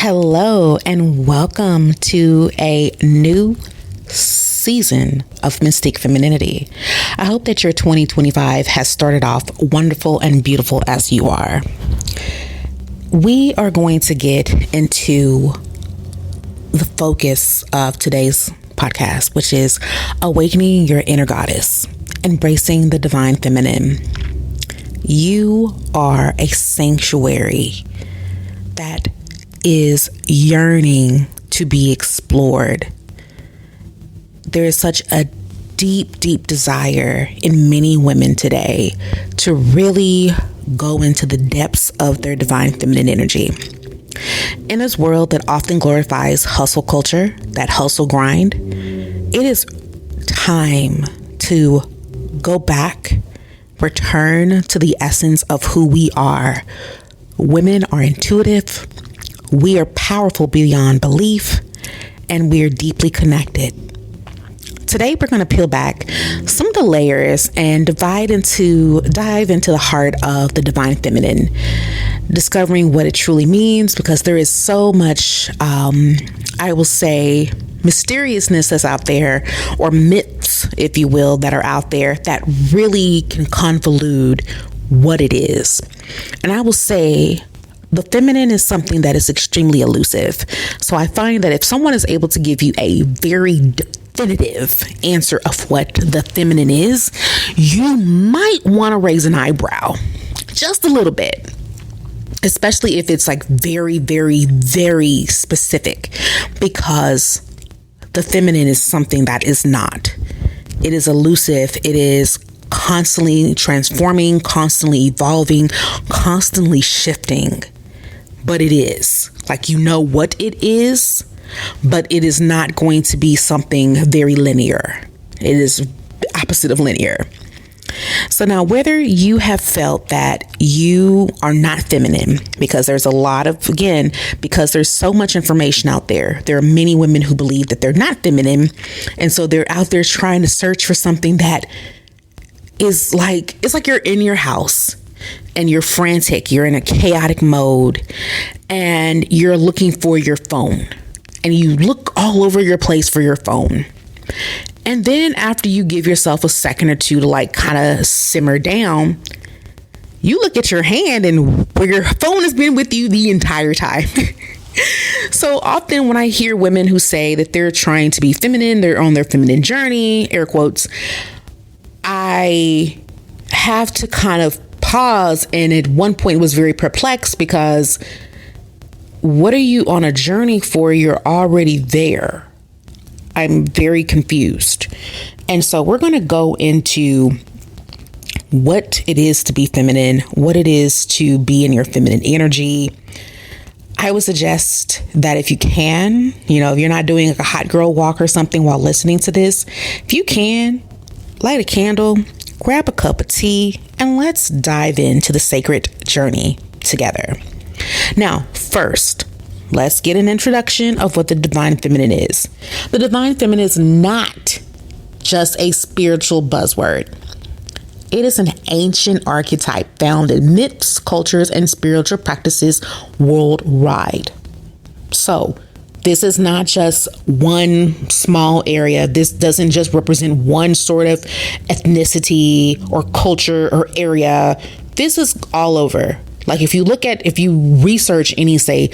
Hello and welcome to a new season of Mystic Femininity. I hope that your 2025 has started off wonderful and beautiful as you are. We are going to get into the focus of today's podcast, which is awakening your inner goddess, embracing the divine feminine. You are a sanctuary that is yearning to be explored. There is such a deep desire in many women today to really go into the depths of their divine feminine energy. In this world that often glorifies hustle culture, that hustle grind, it is time to go back, return to the essence of who we are. Women are intuitive. We are powerful beyond belief, and we are deeply connected. Today, we're going to peel back some of the layers and dive into the heart of the divine feminine, discovering what it truly means, because there is so much, I will say, mysteriousness that's out there, or myths, if you will, that are out there that really can convolute what it is. And I will say, the feminine is something that is extremely elusive. So I find that if someone is able to give you a very definitive answer of what the feminine is, you might want to raise an eyebrow just a little bit, especially if it's like very specific, because the feminine is something that is not. It is elusive. It is constantly transforming, constantly evolving, constantly shifting. But it is, like, you know what it is, but it is not going to be something very linear. It is opposite of linear. So now, whether you have felt that you are not feminine, because there's a lot of, again, because there's so much information out there are many women who believe that they're not feminine. And so they're out there trying to search for something that is like, it's like you're in your house and you're frantic, you're in a chaotic mode, and you're looking for your phone, and you look all over your place for your phone. And then after you give yourself a second or two to like kind of simmer down, you look at your hand and where your phone has been with you the entire time. So often when I hear women who say that they're trying to be feminine, they're on their feminine journey, air quotes, I have to kind of pause, and at one point was very perplexed, because what are you on a journey for? You're already there. I'm very confused. And so we're going to go into what it is to be feminine, what it is to be in your feminine energy. I would suggest that if you can, if you're not doing like a hot girl walk or something while listening to this, if you can, light a candle, grab a cup of tea, and let's dive into the sacred journey together. Now, first, let's get an introduction of what the divine feminine is. The divine feminine is not just a spiritual buzzword. It is an ancient archetype found in myths, cultures, and spiritual practices worldwide. So, this is not just one small area. This doesn't just represent one sort of ethnicity or culture or area. This is all over. Like if you research any, say,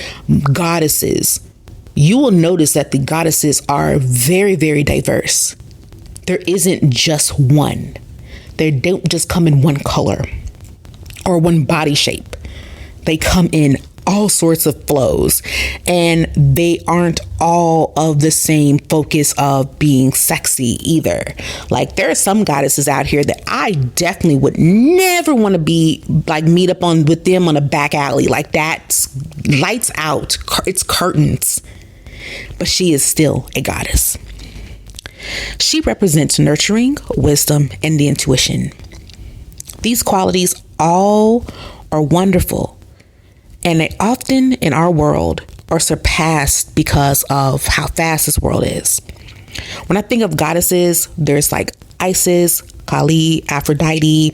goddesses, you will notice that the goddesses are very diverse. There isn't just one. They don't just come in one color or one body shape. They come in all sorts of flows, and they aren't all of the same focus of being sexy either. Like there are some goddesses out here that I definitely would never want to be like meet up on with them on a back alley. Like that's lights out. It's curtains. But she is still a goddess. She represents nurturing, wisdom, and the intuition. These qualities all are wonderful. And they often in our world are surpassed because of how fast this world is. When I think of goddesses, there's like Isis, Kali, Aphrodite.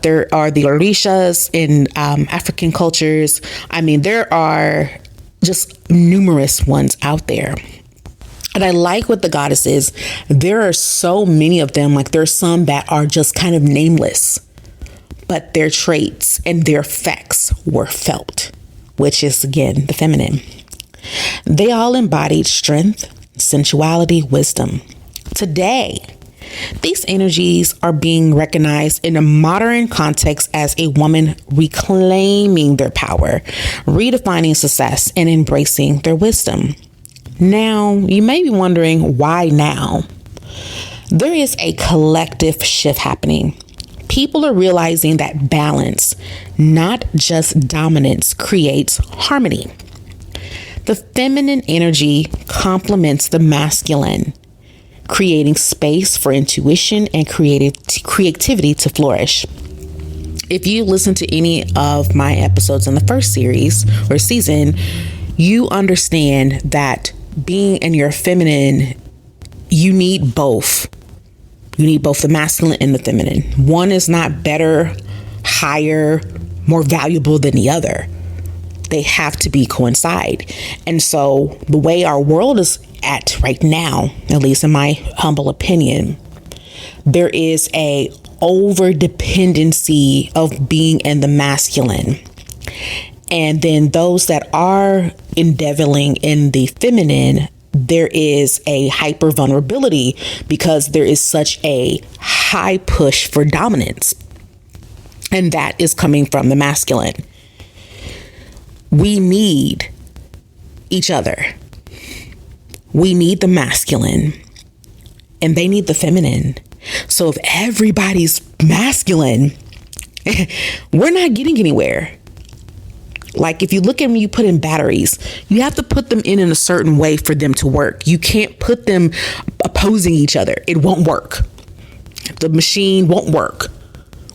There are the Orishas in African cultures. I mean, there are just numerous ones out there. And I like what the goddess is. There are so many of them. Like there's some that are just kind of nameless, but their traits and their effects were felt, which is again, the feminine. They all embodied strength, sensuality, wisdom. Today, these energies are being recognized in a modern context as a woman reclaiming their power, redefining success, and embracing their wisdom. Now, you may be wondering why now? There is a collective shift happening. People are realizing that balance, not just dominance, creates harmony. The feminine energy complements the masculine, creating space for intuition and creativity to flourish. If you listen to any of my episodes in the first series or season, you understand that being in your feminine, you need both. You need both the masculine and the feminine. One is not better, higher, more valuable than the other. They have to be coincide. And so the way our world is at right now, at least in my humble opinion, there is a over dependency of being in the masculine. And then those that are endeavoring in the feminine, there is a hyper vulnerability because there is such a high push for dominance. And that is coming from the masculine. We need each other. We need the masculine and they need the feminine. So if everybody's masculine, we're not getting anywhere. Like if you look at when you put in batteries, you have to put them in a certain way for them to work. You can't put them opposing each other. It won't work. The machine won't work.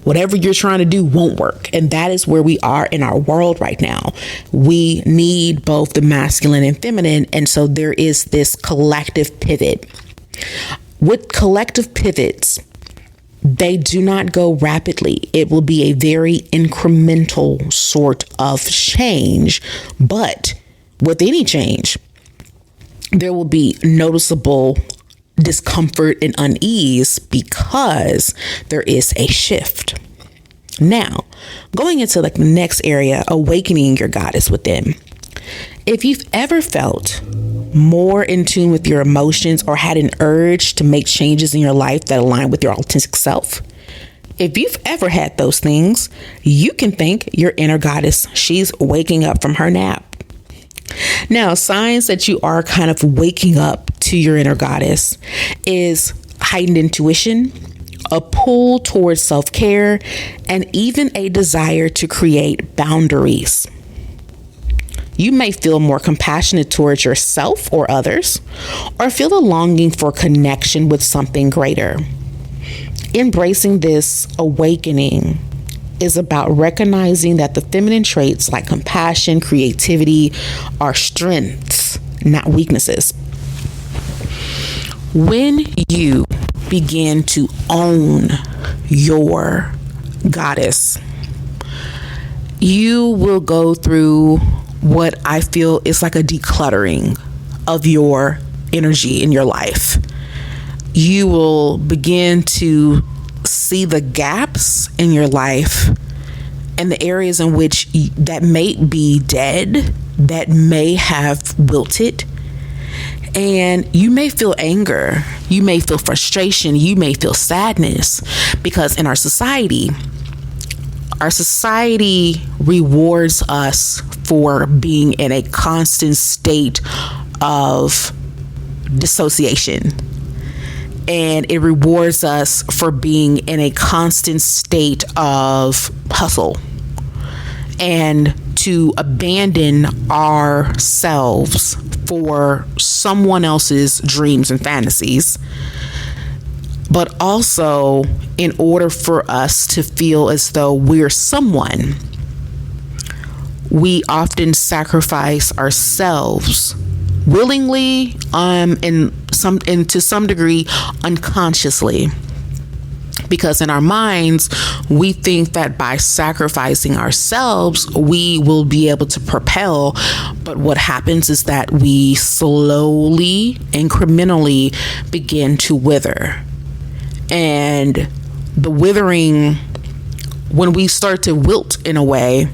Whatever you're trying to do won't work. And that is where we are in our world right now. We need both the masculine and feminine. And so there is this collective pivot. With collective pivots, they do not go rapidly. It will be a very incremental sort of change. But with any change, there will be noticeable discomfort and unease because there is a shift. Now, going into like the next area, awakening your goddess within. If you've ever felt more in tune with your emotions or had an urge to make changes in your life that align with your authentic self, if you've ever had those things, you can thank your inner goddess. She's waking up from her nap. Now, signs that you are kind of waking up to your inner goddess is heightened intuition, a pull towards self-care, and even a desire to create boundaries. You may feel more compassionate towards yourself or others, or feel a longing for connection with something greater. Embracing this awakening is about recognizing that the feminine traits like compassion, creativity are strengths, not weaknesses. When you begin to own your goddess, you will go through what I feel is like a decluttering of your energy in your life. You will begin to see the gaps in your life and the areas in which that may be dead, that may have wilted. And you may feel anger, you may feel frustration, you may feel sadness, because in our society rewards us for being in a constant state of dissociation. And it rewards us for being in a constant state of hustle and to abandon ourselves for someone else's dreams and fantasies. But also, in order for us to feel as though we're someone, we often sacrifice ourselves willingly, and to some degree unconsciously. Because in our minds, we think that by sacrificing ourselves, we will be able to propel. But what happens is that we slowly, incrementally begin to wither. And the withering, when we start to wilt in a way,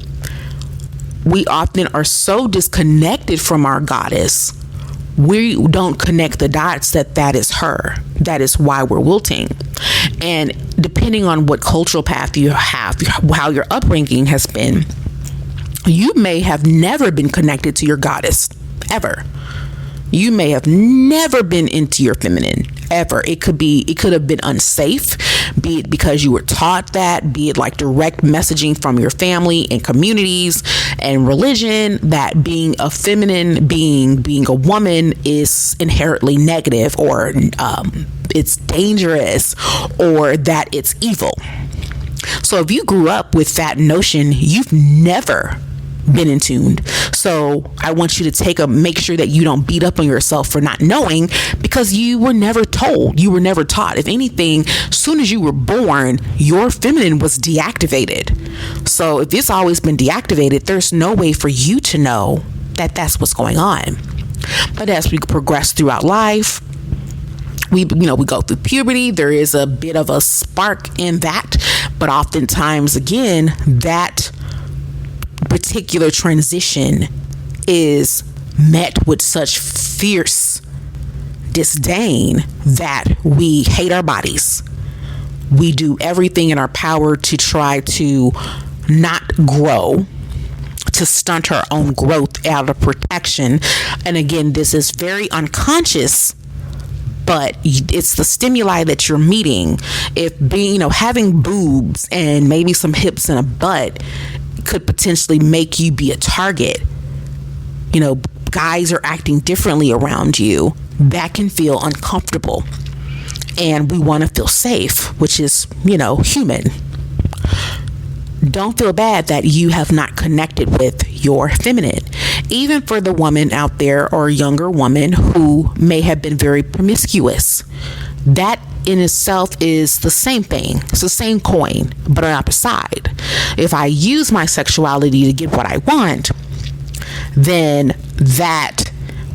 we often are so disconnected from our goddess, we don't connect the dots that is her. That is why we're wilting. And depending on what cultural path you have, how your upbringing has been, you may have never been connected to your goddess, ever. You may have never been into your feminine, ever. It could have been unsafe, be it because you were taught that, be it like direct messaging from your family and communities and religion, that being a feminine being a woman is inherently negative, or it's dangerous, or that it's evil. So if you grew up with that notion, you've never been in tuned. So I want you to make sure that you don't beat up on yourself for not knowing, because you were never told, you were never taught. If anything, as soon as you were born, your feminine was deactivated. So if it's always been deactivated, there's no way for you to know that that's what's going on. But as we progress throughout life, we go through puberty, there is a bit of a spark in that, but oftentimes again, that particular transition is met with such fierce disdain that we hate our bodies. We do everything in our power to try to not grow, to stunt our own growth out of protection. And again, this is very unconscious, but it's the stimuli that you're meeting. If having boobs and maybe some hips and a butt could potentially make you be a target, guys are acting differently around you, that can feel uncomfortable. And we want to feel safe, which is, human. Don't feel bad that you have not connected with your feminine. Even for the woman out there, or younger woman who may have been very promiscuous, that in itself is the same thing. It's the same coin, but on the opposite side. If I use my sexuality to get what I want, then that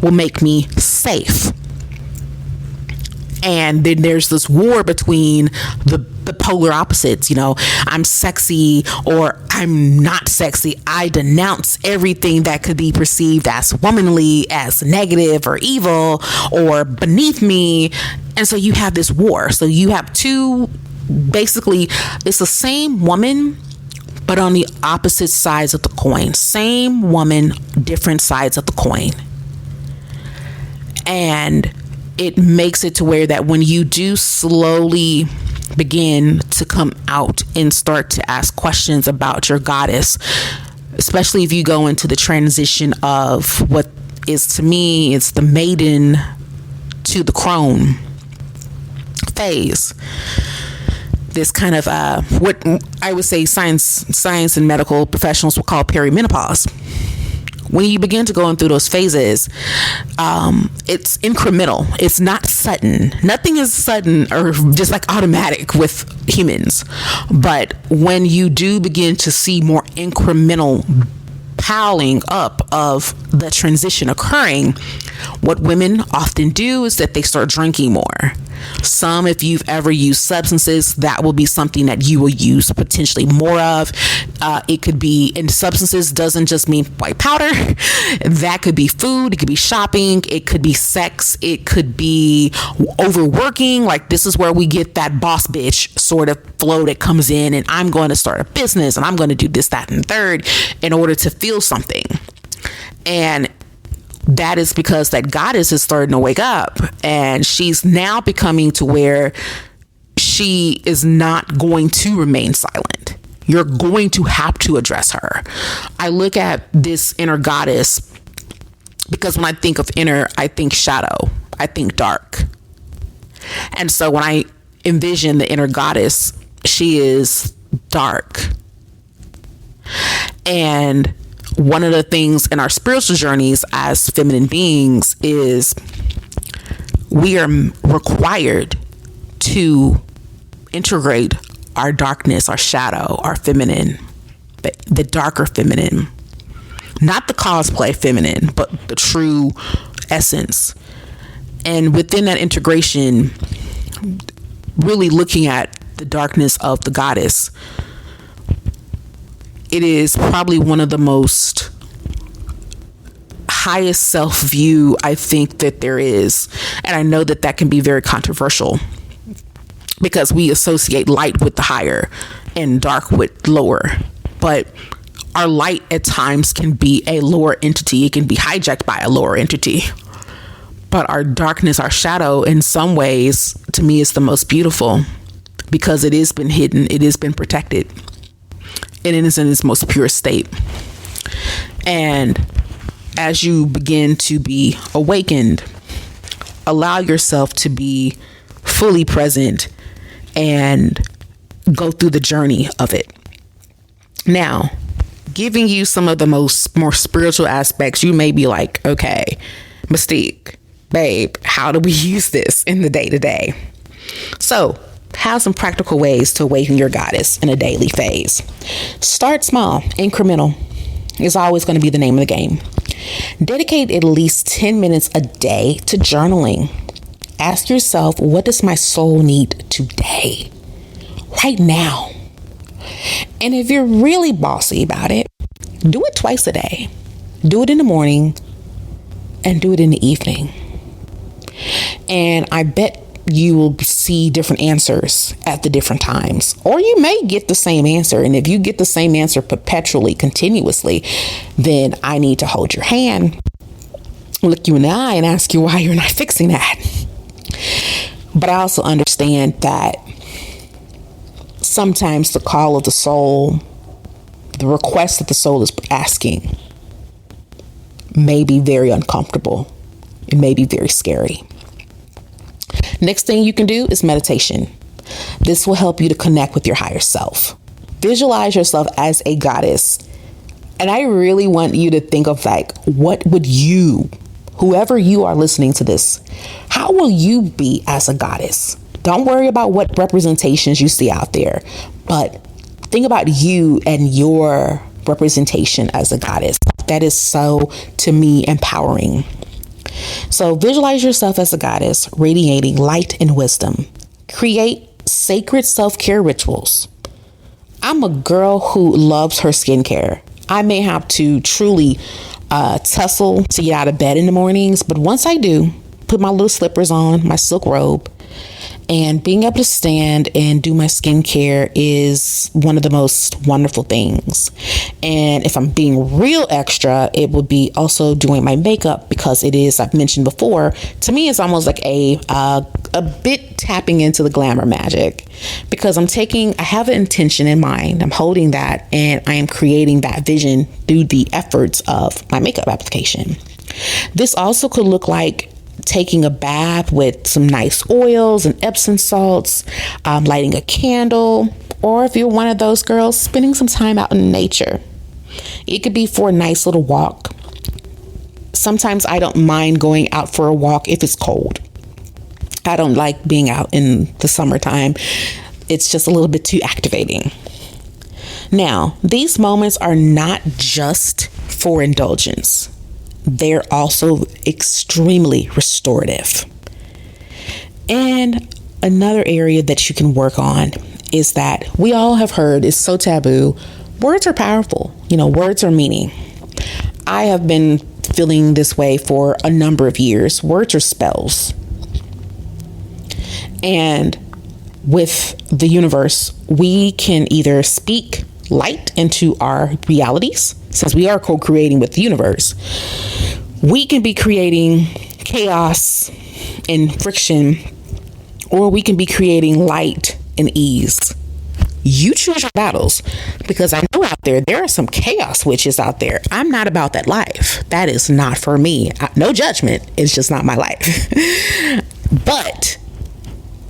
will make me safe. And then there's this war between the polar opposites. I'm sexy or I'm not sexy. I denounce everything that could be perceived as womanly, as negative or evil or beneath me. And so you have this war. So you have two, basically, it's the same woman, but on the opposite sides of the coin. Same woman, different sides of the coin. And it makes it to where that when you do slowly begin to come out and start to ask questions about your goddess, especially if you go into the transition of what is, to me, it's the maiden to the crone phase. This kind of what I would say science and medical professionals will call perimenopause. When you begin to go through those phases, it's incremental. It's not sudden. Nothing is sudden or just like automatic with humans. But when you do begin to see more incremental piling up of the transition occurring, what women often do is that they start drinking more. Some, if you've ever used substances, that will be something that you will use potentially more of. It could be, and substances doesn't just mean white powder. That could be food. It could be shopping. It could be sex. It could be overworking. Like, this is where we get that boss bitch sort of flow that comes in, and I'm going to start a business and I'm going to do this, that, and third in order to feel something. And that is because that goddess is starting to wake up, and she's now becoming to where she is not going to remain silent. You're going to have to address her. I look at this inner goddess because when I think of inner, I think shadow, I think dark. And so when I envision the inner goddess, she is dark. And one of the things in our spiritual journeys as feminine beings is we are required to integrate our darkness, our shadow, our feminine, the darker feminine, not the cosplay feminine, but the true essence. And within that integration, really looking at the darkness of the goddess, it is probably one of the most highest self view I think that there is. And I know that that can be very controversial because we associate light with the higher and dark with lower. But our light at times can be a lower entity. It can be hijacked by a lower entity. But our darkness, our shadow, in some ways, to me, is the most beautiful because it has been hidden. It has been protected. And it is in its most pure state. And as you begin to be awakened, allow yourself to be fully present and go through the journey of it. Now, giving you some of the more spiritual aspects, you may be like, okay, Mystique, babe, how do we use this in the day-to-day? So, have some practical ways to awaken your goddess in a daily phase. Start small, incremental is always going to be the name of the game. Dedicate at least 10 minutes a day to journaling. Ask yourself, what does my soul need today? Right now. And if you're really bossy about it, do it twice a day. Do it in the morning and do it in the evening. And I bet you will see different answers at the different times, or you may get the same answer. And if you get the same answer perpetually, continuously, then I need to hold your hand, look you in the eye and ask you why you're not fixing that. But I also understand that sometimes the call of the soul, the request that the soul is asking, may be very uncomfortable. It may be very scary. Next thing you can do is meditation. This will help you to connect with your higher self. Visualize yourself as a goddess. And I really want you to think of like, what would you, whoever you are listening to this, how will you be as a goddess? Don't worry about what representations you see out there, but think about you and your representation as a goddess. That is so, to me, empowering. So visualize yourself as a goddess, radiating light and wisdom. Create sacred self-care rituals. I'm a girl who loves her skincare. I may have to truly tussle to get out of bed in the mornings, but once I do, put my little slippers on, my silk robe, and being able to stand and do my skincare is one of the most wonderful things. And if I'm being real extra, it would be also doing my makeup, because it is, I've mentioned before, to me it's almost like a bit tapping into the glamour magic, because I have an intention in mind. I'm holding that and I am creating that vision through the efforts of my makeup application. This also could look like taking a bath with some nice oils and Epsom salts, lighting a candle, or if you're one of those girls, spending some time out in nature. It could be for a nice little walk. Sometimes I don't mind going out for a walk if it's cold. I don't like being out in the summertime. It's just a little bit too activating. Now, these moments are not just for indulgence. They're also extremely restorative. And another area that you can work on is that we all have heard, it's so taboo, words are powerful. Words are meaning. I have been feeling this way for a number of years. Words are spells. And with the universe, we can either speak light into our realities, since we are co-creating with the universe. We can be creating chaos and friction, or we can be creating light and ease. You choose your battles, because I know out there are some chaos witches out there. I'm not about that life. That is not for me. No judgment. It's just not my life. But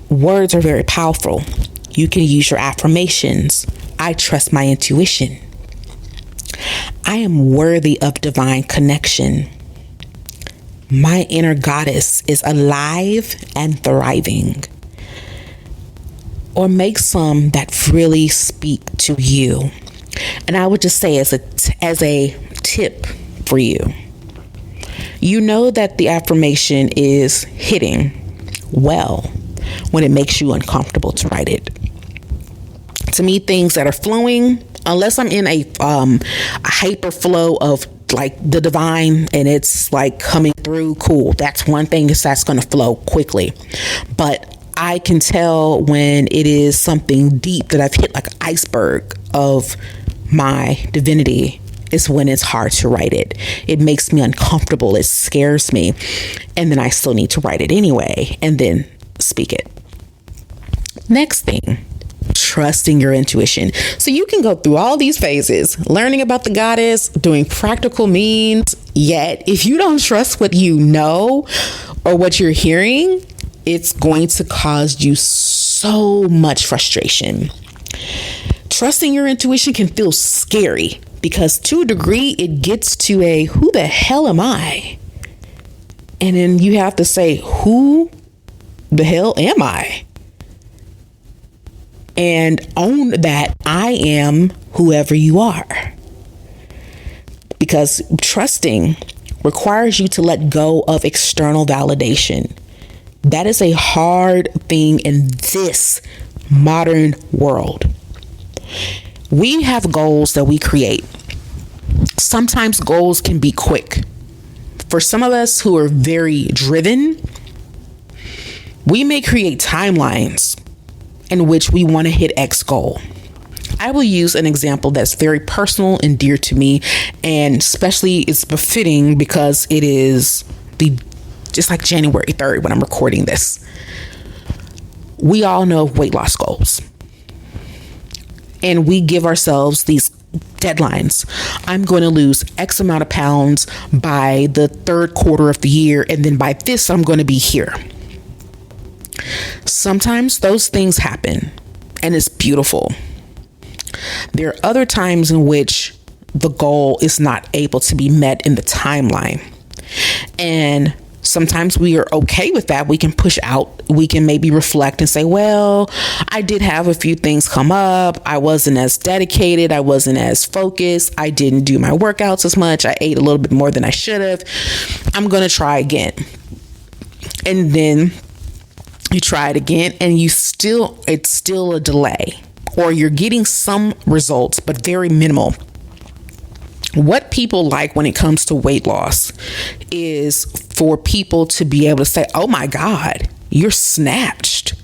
words are very powerful. You can use your affirmations. I trust my intuition. I am worthy of divine connection. My inner goddess is alive and thriving. or make some that really speak to you. And I would just say as a tip for you, you know that the affirmation is hitting well when it makes you uncomfortable to write it. To me, things that are flowing, unless I'm in a hyper flow of like the divine and it's like coming through, cool. That's one thing that's going to flow quickly. But I can tell when it is something deep that I've hit like an iceberg of my divinity is when it's hard to write it. It makes me uncomfortable. It scares me. And then I still need to write it anyway and then speak it. Next thing, trusting your intuition. So you can go through all these phases, learning about the goddess, doing practical means, yet if you don't trust what you know or what you're hearing, it's going to cause you so much frustration. Trusting your intuition can feel scary because to a degree it gets to a who the hell am I? And then you have to say, who the hell am I? And own that I am whoever you are. Because trusting requires you to let go of external validation. That is a hard thing in this modern world. We have goals that we create. Sometimes goals can be quick. For some of us who are very driven, we may create timelines in which we want to hit X goal. I will use an example that's very personal and dear to me, and especially it's befitting because it is just like January 3rd when I'm recording this. We all know weight loss goals. And we give ourselves these deadlines. I'm going to lose X amount of pounds by the third quarter of the year, and then by this, I'm going to be here. Sometimes those things happen, and it's beautiful. There are other times in which the goal is not able to be met in the timeline. And sometimes we are okay with that. We can push out. We can maybe reflect and say, well, I did have a few things come up. I wasn't as dedicated. I wasn't as focused. I didn't do my workouts as much. I ate a little bit more than I should have. I'm going to try again. And then you try it again and it's still a delay, or you're getting some results, but very minimal. What people like when it comes to weight loss is for people to be able to say, oh my God, you're snatched.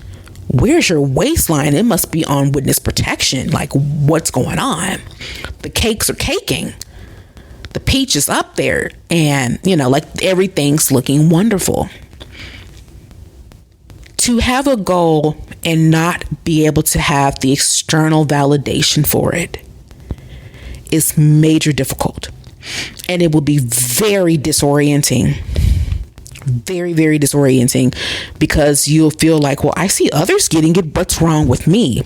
Where's your waistline? It must be on witness protection. Like, what's going on? The cakes are caking. The peach is up there, and like everything's looking wonderful. To have a goal and not be able to have the external validation for it is major difficult, and it will be very disorienting. Very, very disorienting, because you'll feel like, well, I see others getting it. What's wrong with me?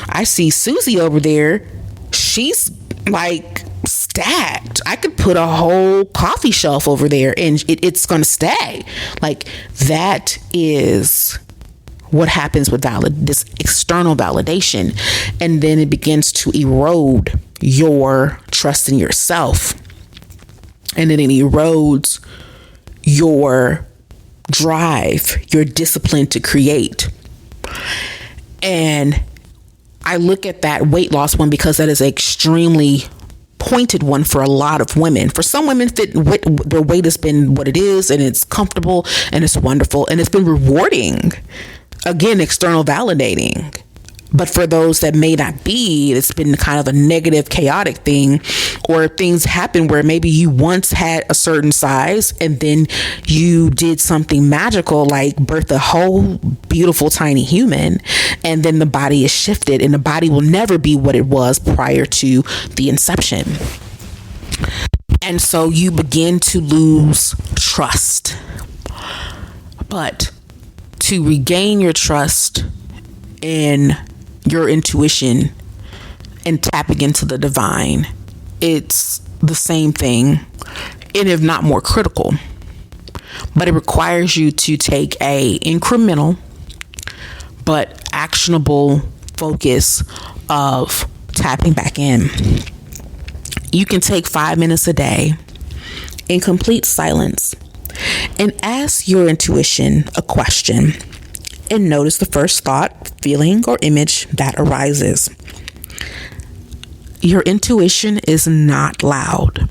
I see Susie over there. She's like stacked. I could put a whole coffee shelf over there and it's going to stay. Like, that is what happens with this external validation. And then it begins to erode your trust in yourself. And then it erodes your drive, your discipline to create. And I look at that weight loss one because that is an extremely pointed one for a lot of women. For some women, their weight has been what it is, and it's comfortable and it's wonderful and it's been rewarding. Again, external validating. But for those that may not be, it's been kind of a negative, chaotic thing, or things happen where maybe you once had a certain size and then you did something magical, like birth a whole beautiful tiny human, and then the body is shifted and the body will never be what it was prior to the inception. And so you begin to lose trust. But to regain your trust in your intuition and tapping into the divine, it's the same thing, and if not more critical. But it requires you to take a incremental but actionable focus of tapping back in. You can take 5 minutes a day in complete silence and ask your intuition a question and notice the first thought, feeling, or image that arises. Your intuition is not loud.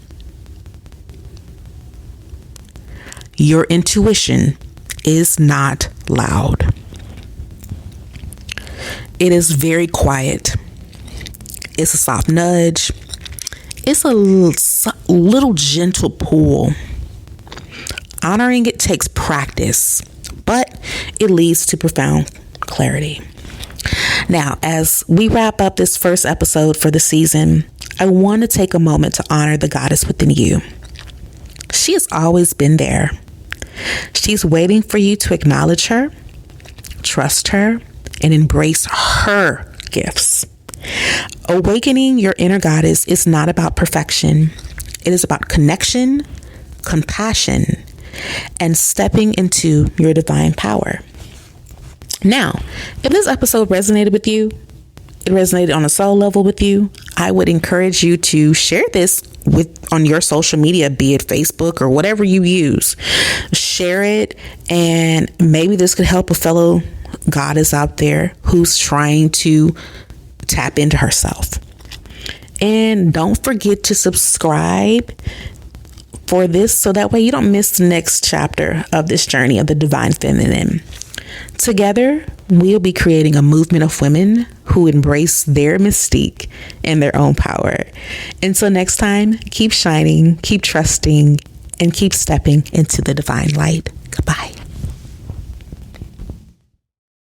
Your intuition is not loud. It is very quiet. It's a soft nudge. It's a little gentle pull. Honoring it takes practice, but it leads to profound clarity. Now, as we wrap up this first episode for the season, I want to take a moment to honor the goddess within you. She has always been there. She's waiting for you to acknowledge her, trust her, and embrace her gifts. Awakening your inner goddess is not about perfection. It is about connection, compassion, and stepping into your divine power. Now, if this episode resonated with you, it resonated on a soul level with you, I would encourage you to share this on your social media, be it Facebook or whatever you use. Share it, and maybe this could help a fellow goddess out there who's trying to tap into herself. And don't forget to subscribe for this so that way you don't miss the next chapter of this journey of the divine feminine. Together, we'll be creating a movement of women who embrace their mystique and their own power. Until next time, keep shining, keep trusting, and keep stepping into the divine light. Goodbye.